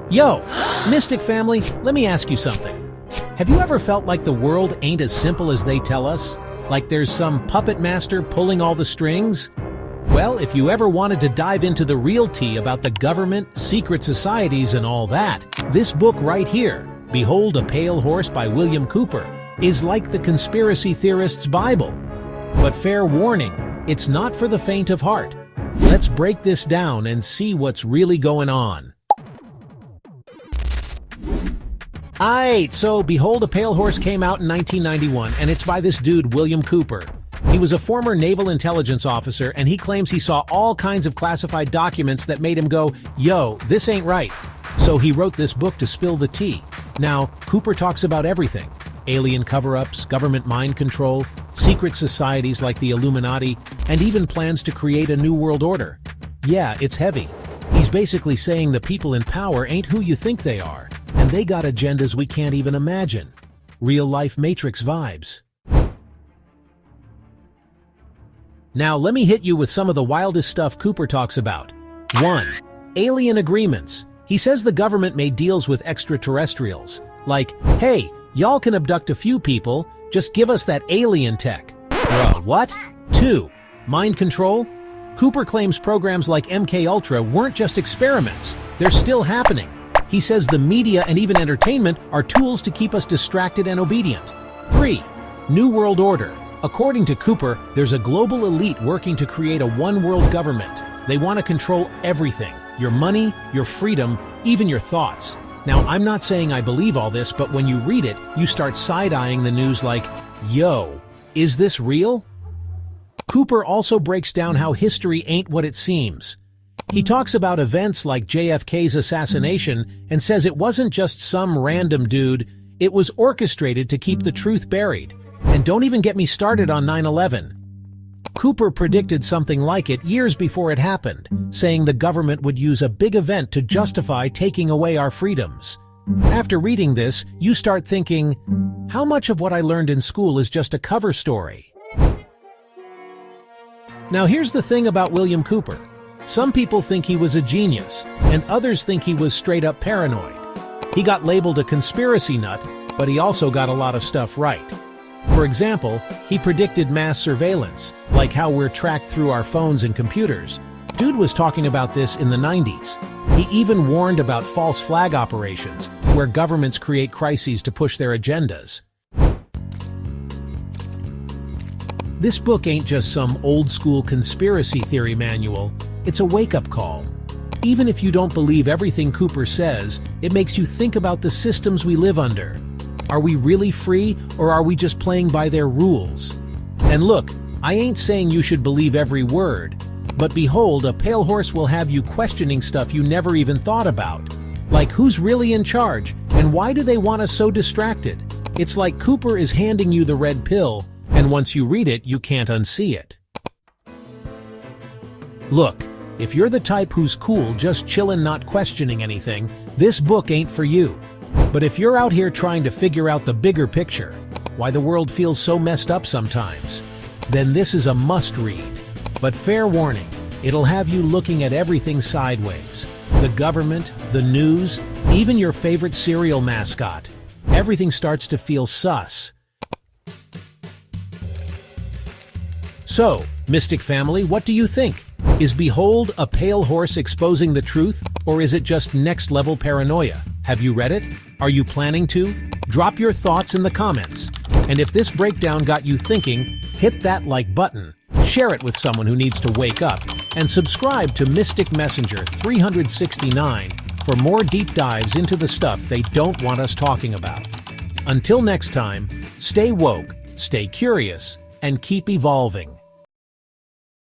Yo, Mystic family, let me ask you something. Have you ever felt like the world ain't as simple as they tell us? Like there's some puppet master pulling all the strings? Well, if you ever wanted to dive into the real tea about the government, secret societies, and all that, this book right here, Behold a Pale Horse by William Cooper, is like the conspiracy theorist's Bible. But fair warning, it's not for the faint of heart. Let's break this down and see what's really going on. So Behold a Pale Horse came out in 1991, and it's by this dude, William Cooper. He was a former naval intelligence officer, and he claims he saw all kinds of classified documents that made him go, yo, this ain't right. So he wrote this book to spill the tea. Now, Cooper talks about everything. Alien cover-ups, government mind control, secret societies like the Illuminati, and even plans to create a new world order. Yeah, it's heavy. He's basically saying the people in power ain't who you think they are, and they got agendas we can't even imagine. Real-life Matrix vibes. Now let me hit you with some of the wildest stuff Cooper talks about. 1. Alien agreements. He says the government made deals with extraterrestrials. Like, hey, y'all can abduct a few people, just give us that alien tech. Bro, what? 2. Mind control. Cooper claims programs like MKUltra weren't just experiments. They're still happening. He says the media and even entertainment are tools to keep us distracted and obedient. 3. New World Order. According to Cooper, there's a global elite working to create a one-world government. They want to control everything. Your money, your freedom, even your thoughts. Now, I'm not saying I believe all this, but when you read it, you start side-eyeing the news like, yo, is this real? Cooper also breaks down how history ain't what it seems. He talks about events like JFK's assassination and says it wasn't just some random dude, it was orchestrated to keep the truth buried. And don't even get me started on 9/11. Cooper predicted something like it years before it happened, saying the government would use a big event to justify taking away our freedoms. After reading this, you start thinking, how much of what I learned in school is just a cover story? Now here's the thing about William Cooper. Some people think he was a genius, and others think he was straight up paranoid. He got labeled a conspiracy nut, but he also got a lot of stuff right. For example, he predicted mass surveillance, like how we're tracked through our phones and computers. Dude was talking about this in the 90s. He even warned about false flag operations, where governments create crises to push their agendas. This book ain't just some old-school conspiracy theory manual. It's a wake-up call. Even if you don't believe everything Cooper says, it makes you think about the systems we live under. Are we really free, or are we just playing by their rules? And look, I ain't saying you should believe every word, but Behold a Pale Horse will have you questioning stuff you never even thought about. Like who's really in charge, and why do they want us so distracted? It's like Cooper is handing you the red pill, and once you read it, you can't unsee it. Look, if you're the type who's cool just chillin' not questioning anything, this book ain't for you. But if you're out here trying to figure out the bigger picture, why the world feels so messed up sometimes, then this is a must-read. But fair warning, it'll have you looking at everything sideways. The government, the news, even your favorite cereal mascot. Everything starts to feel sus. So, Mystic family, what do you think? Is Behold a Pale Horse exposing the truth, or is it just next-level paranoia? Have you read it? Are you planning to? Drop your thoughts in the comments. And if this breakdown got you thinking, hit that like button, share it with someone who needs to wake up, and subscribe to Mystic Messenger 369 for more deep dives into the stuff they don't want us talking about. Until next time, stay woke, stay curious, and keep evolving.